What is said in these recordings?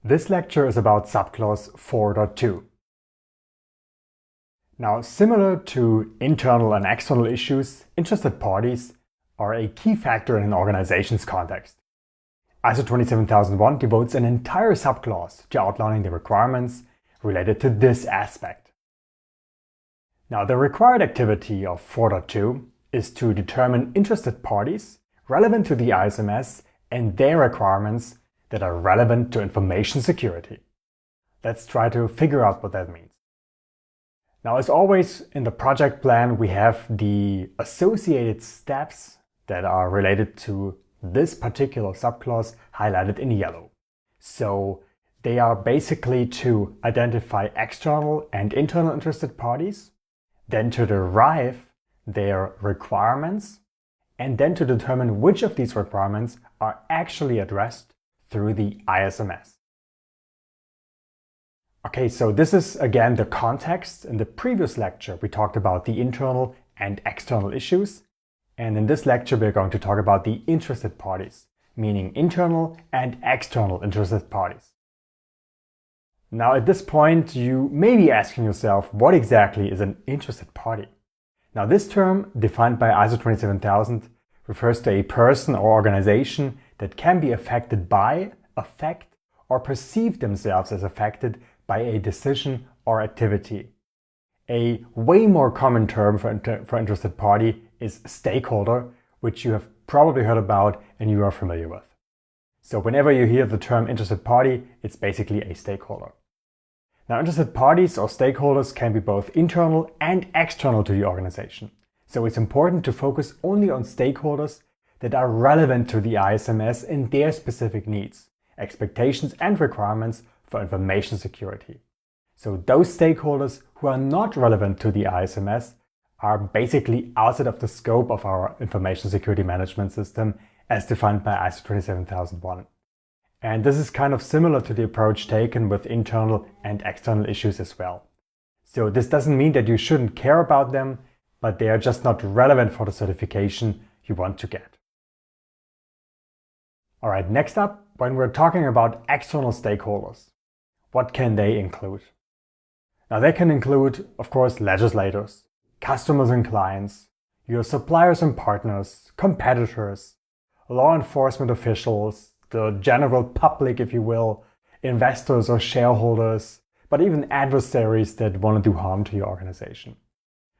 This lecture is about subclause 4.2. Now, similar to internal and external issues, interested parties are a key factor in an organization's context. ISO 27001 devotes an entire subclause to outlining the requirements related to this aspect. Now, the required activity of 4.2 is to determine interested parties relevant to the ISMS and their requirements that are relevant to information security. Let's try to figure out what that means. Now, as always, in the project plan, we have the associated steps that are related to this particular subclause highlighted in yellow. So they are basically to identify external and internal interested parties, then to derive their requirements, and then to determine which of these requirements are actually addressed through the ISMS. Okay, so this is again the context. In the previous lecture, we talked about the internal and external issues. And in this lecture, we're going to talk about the interested parties, meaning internal and external interested parties. Now, at this point, you may be asking yourself, what exactly is an interested party? Now, this term, defined by ISO 27000, refers to a person or organization that can be affected by, affect, or perceive themselves as affected by a decision or activity. A way more common term for interested party is stakeholder, which you have probably heard about and you are familiar with. So whenever you hear the term interested party, it's basically a stakeholder. Now, interested parties or stakeholders can be both internal and external to the organization. So it's important to focus only on stakeholders that are relevant to the ISMS and their specific needs, expectations and requirements for information security. So those stakeholders who are not relevant to the ISMS are basically outside of the scope of our information security management system as defined by ISO 27001. And this is kind of similar to the approach taken with internal and external issues as well. So this doesn't mean that you shouldn't care about them, but they are just not relevant for the certification you want to get. All right, next up, when we're talking about external stakeholders, what can they include? Now, they can include, of course, legislators, customers and clients, your suppliers and partners, competitors, law enforcement officials, the general public, if you will, investors or shareholders, but even adversaries that want to do harm to your organization.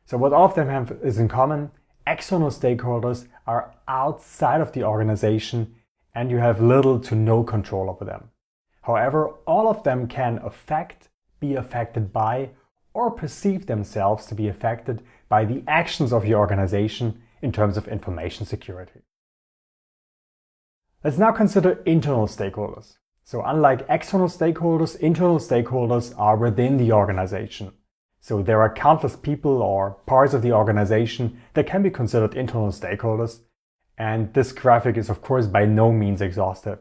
So what all of them have is in common, external stakeholders are outside of the organization and you have little to no control over them. However, all of them can affect, be affected by, or perceive themselves to be affected by the actions of your organization in terms of information security. Let's now consider internal stakeholders. So unlike external stakeholders, internal stakeholders are within the organization. So there are countless people or parts of the organization that can be considered internal stakeholders. And this graphic is of course by no means exhaustive.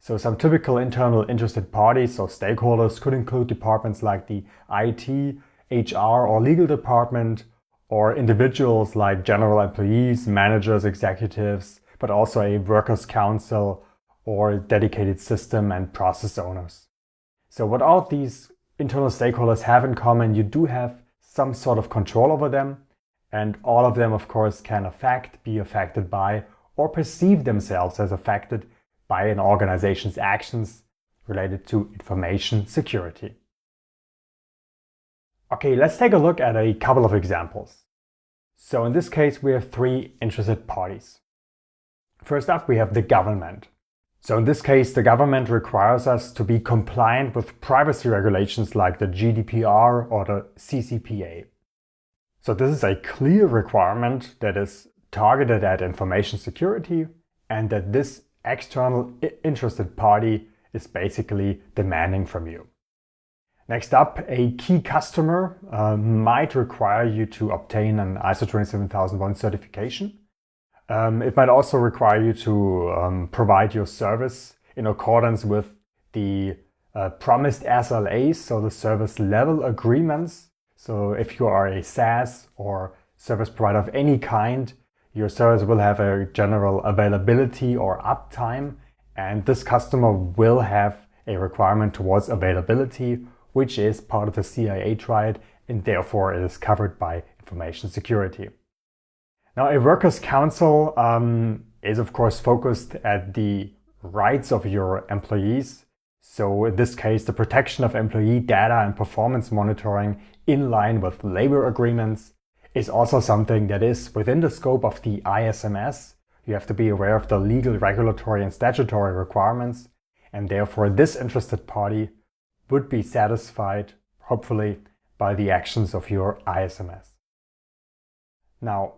So some typical internal interested parties or stakeholders could include departments like the IT, HR or legal department, or individuals like general employees, managers, executives, but also a workers' council or dedicated system and process owners. So what all of these internal stakeholders have in common, you do have some sort of control over them, and all of them of course can affect, be affected by, or perceive themselves as affected by an organization's actions related to information security. Okay, let's take a look at a couple of examples. So in this case, we have three interested parties. First up, we have the government. So in this case, the government requires us to be compliant with privacy regulations like the GDPR or the CCPA. So this is a clear requirement that is targeted at information security and that this external interested party is basically demanding from you. Next up, a key customer might require you to obtain an ISO 27001 certification. It might also require you to provide your service in accordance with the promised SLAs, so the service level agreements. So if you are a SaaS or service provider of any kind, your service will have a general availability or uptime, and this customer will have a requirement towards availability, which is part of the CIA triad, and therefore it is covered by information security. Now, a workers' council is of course focused at the rights of your employees. So in this case, the protection of employee data and performance monitoring in line with labor agreements is also something that is within the scope of the ISMS. You have to be aware of the legal, regulatory, and statutory requirements, and therefore this interested party would be satisfied, hopefully, by the actions of your ISMS. Now,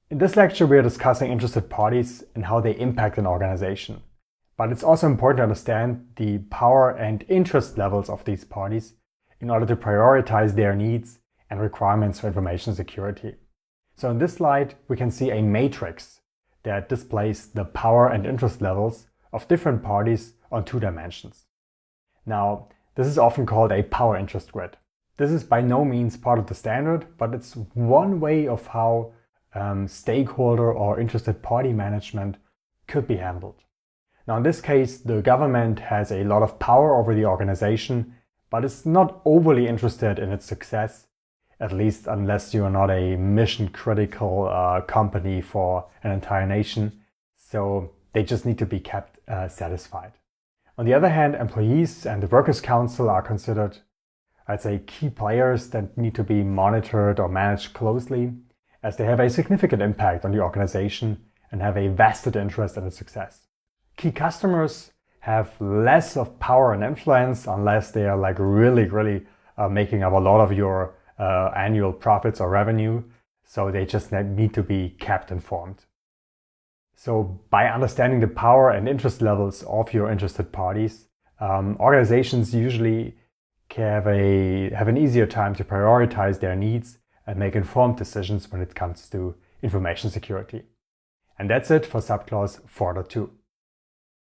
in this lecture, we are discussing interested parties and how they impact an organization. But it's also important to understand the power and interest levels of these parties in order to prioritize their needs and requirements for information security. So in this slide, we can see a matrix that displays the power and interest levels of different parties on 2 dimensions. Now, this is often called a power interest grid. This is by no means part of the standard, but it's one way of how stakeholder or interested party management could be handled. Now, in this case, the government has a lot of power over the organization, but it's not overly interested in its success, at least unless you are not a mission-critical company for an entire nation. So they just need to be kept satisfied. On the other hand, employees and the Workers' Council are considered, I'd say, key players that need to be monitored or managed closely, as they have a significant impact on the organization and have a vested interest in its success. Key customers have less of power and influence unless they are like really making up a lot of your annual profits or revenue. So they just need to be kept informed. So by understanding the power and interest levels of your interested parties, organizations usually have an easier time to prioritize their needs and make informed decisions when it comes to information security. And that's it for subclause 4.2.